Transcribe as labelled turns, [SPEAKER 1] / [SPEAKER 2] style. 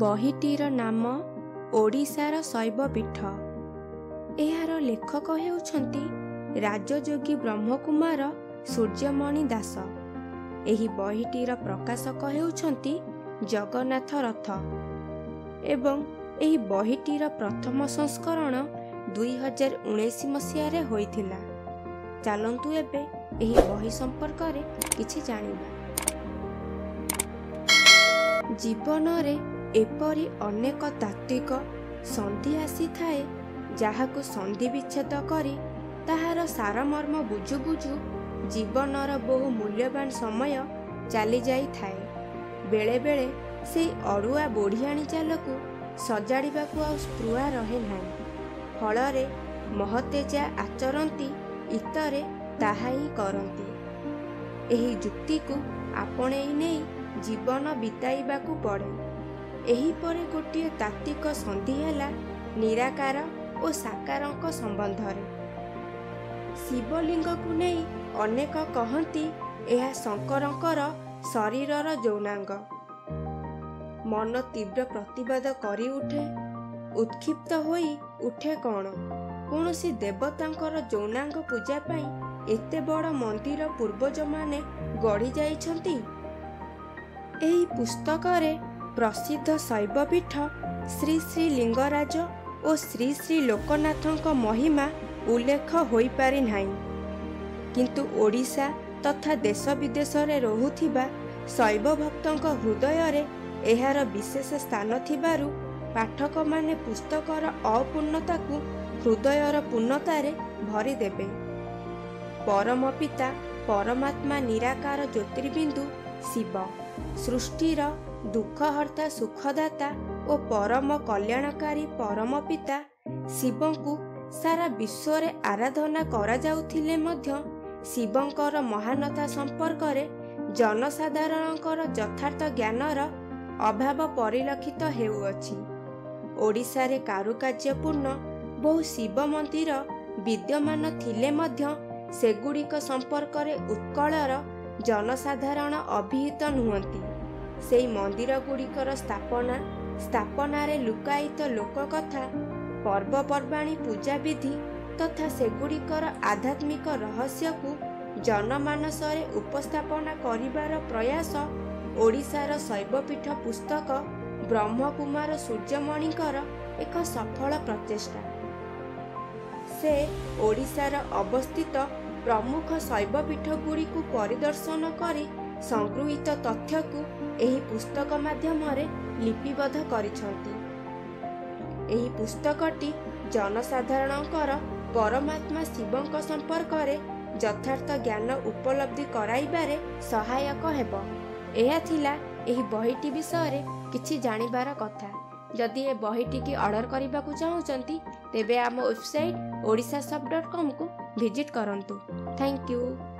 [SPEAKER 1] ବହିଟିର ନାମ ଓଡ଼ିଶାର ଶୈବପୀଠ। ଏହାର ଲେଖକ ହେଉଛନ୍ତି ରାଜଯୋଗୀ ବ୍ରହ୍ମକୁମାର ସୂର୍ଯ୍ୟମଣି ଦାସ। ଏହି ବହିଟିର ପ୍ରକାଶକ ହେଉଛନ୍ତି ଜଗନ୍ନାଥ ରଥ ଏବଂ ଏହି ବହିଟିର ପ୍ରଥମ ସଂସ୍କରଣ 2019 ମସିହାରେ ହୋଇଥିଲା। ଚାଲନ୍ତୁ ଏବେ ଏହି ବହି ସମ୍ପର୍କରେ କିଛି ଜାଣିବା। ଜୀବନରେ ଏପରି ଅନେକ ତାତ୍ତ୍ୱିକ ସନ୍ଧି ଆସିଥାଏ ଯାହାକୁ ସନ୍ଧି ବିଚ୍ଛେଦ କରି ତାହାର ସାରମର୍ମ ବୁଝୁ ବୁଝୁ ଜୀବନର ବହୁ ମୂଲ୍ୟବାନ ସମୟ ଚାଲି ଯାଇଥାଏ। ବେଳେବେଳେ ସେହି ଅଡ଼ୁଆ ବୋଢ଼ିଆଣୀ ଚାଲକୁ ସଜାଡ଼ିବାକୁ ଆଉ ସ୍ପୃହା ରହେ ନାହିଁ। ଫଳରେ ମହତେ ଯାହା ଆଚରନ୍ତି ଇତରେ ତାହା ହିଁ କରନ୍ତି। ଏହି ଯୁକ୍ତିକୁ ଆପଣେଇ ନେଇ ଜୀବନ ବିତାଇବାକୁ ପଡ଼େ। ଏହିପରି ଗୋଟିଏ ତାତ୍ତ୍ୱିକ ସନ୍ଧି ହେଲା ନିରାକାର ଓ ସାକାରଙ୍କ ସମ୍ବନ୍ଧରେ। ଶିବଲିଙ୍ଗକୁ ନେଇ ଅନେକ କହନ୍ତି ଏହା ଶଙ୍କରଙ୍କର ଶରୀରର ଯୌନାଙ୍ଗ। ମନ ତୀବ୍ର ପ୍ରତିବାଦ କରି ଉଠେ। ଉତ୍କ୍ଷିପ୍ତ ହୋଇ ଉଠେ କ'ଣ କୌଣସି ଦେବତାଙ୍କର ଯୌନାଙ୍ଗ ପୂଜା ପାଇଁ ଏତେ ବଡ଼ ମନ୍ଦିର ପୂର୍ବଜମାନେ ଗଢ଼ି ଯାଇଛନ୍ତି। ଏହି ପୁସ୍ତକରେ ପ୍ରସିଦ୍ଧ ଶୈବପୀଠ ଶ୍ରୀ ଶ୍ରୀ ଲିଙ୍ଗରାଜ ଓ ଶ୍ରୀ ଶ୍ରୀ ଲୋକନାଥଙ୍କ ମହିମା ଉଲ୍ଲେଖ ହୋଇପାରି ନାହିଁ। କିନ୍ତୁ ଓଡ଼ିଶା ତଥା ଦେଶ ବିଦେଶରେ ରହୁଥିବା ଶୈବ ଭକ୍ତଙ୍କ ହୃଦୟରେ ଏହାର ବିଶେଷ ସ୍ଥାନ ଥିବାରୁ ପାଠକମାନେ ପୁସ୍ତକର ଅପୂର୍ଣ୍ଣତାକୁ ହୃଦୟର ପୂର୍ଣ୍ଣତାରେ ଭରିଦେବେ। ପରମ ପିତା ପରମାତ୍ମା ନିରାକାର ଜ୍ୟୋତିର୍ବିନ୍ଦୁ ଶିବ ସୃଷ୍ଟିର ଦୁଃଖହର୍ତ୍ତା ସୁଖଦାତା ଓ ପରମ କଲ୍ୟାଣକାରୀ ପରମ ପିତା ଶିବଙ୍କୁ ସାରା ବିଶ୍ୱରେ ଆରାଧନା କରାଯାଉଥିଲେ ମଧ୍ୟ ଶିବଙ୍କର ମହାନତା ସମ୍ପର୍କରେ ଜନସାଧାରଣଙ୍କର ଯଥାର୍ଥ ଜ୍ଞାନର ଅଭାବ ପରିଲକ୍ଷିତ ହେଉଅଛି। ଓଡ଼ିଶାରେ କାରୁକାର୍ଯ୍ୟପୂର୍ଣ୍ଣ ବହୁ ଶିବ ମନ୍ଦିର ବିଦ୍ୟମାନ ଥିଲେ ମଧ୍ୟ ସେଗୁଡ଼ିକ ସମ୍ପର୍କରେ ଉତ୍କଳର ଜନସାଧାରଣ ଅଭିହିତ ନୁହନ୍ତି। ସେହି ମନ୍ଦିରଗୁଡ଼ିକର ସ୍ଥାପନାରେ ଲୁକାୟିତ ଲୋକକଥା, ପର୍ବପର୍ବାଣୀ, ପୂଜାବିଧି ତଥା ସେଗୁଡ଼ିକର ଆଧ୍ୟାତ୍ମିକ ରହସ୍ୟକୁ ଜନମାନସରେ ଉପସ୍ଥାପନା କରିବାର ପ୍ରୟାସ ଓଡ଼ିଶାର ଶୈବପୀଠ ପୁସ୍ତକ ବ୍ରହ୍ମକୁମାର ସୂର୍ଯ୍ୟମଣିଙ୍କର ଏକ ସଫଳ ପ୍ରଚେଷ୍ଟା। ସେ ଓଡ଼ିଶାର ଅବସ୍ଥିତ ପ୍ରମୁଖ ଶୈବପୀଠଗୁଡ଼ିକୁ ପରିଦର୍ଶନ କରି ସଂଗୃହୀତ ତଥ୍ୟକୁ ଏହି ପୁସ୍ତକ ମାଧ୍ୟମରେ ଲିପିବଦ୍ଧ କରିଛନ୍ତି। ଏହି ପୁସ୍ତକଟି ଜନସାଧାରଣଙ୍କର ପରମାତ୍ମା ଶିବଙ୍କ ସମ୍ପର୍କରେ ଯଥାର୍ଥ ଜ୍ଞାନ ଉପଲବ୍ଧି କରାଇବାରେ ସହାୟକ ହେବ। ଏହା ଥିଲା ଏହି ବହିଟି ବିଷୟରେ କିଛି ଜାଣିବାର କଥା। ଯଦି ଏ ବହିଟିକି ଅର୍ଡ଼ର କରିବାକୁ ଚାହୁଁଛନ୍ତି ତେବେ ଆମ ୱେବସାଇଟ୍ odisashop.com କୁ ଭିଜିଟ୍ କରନ୍ତୁ। Thank you.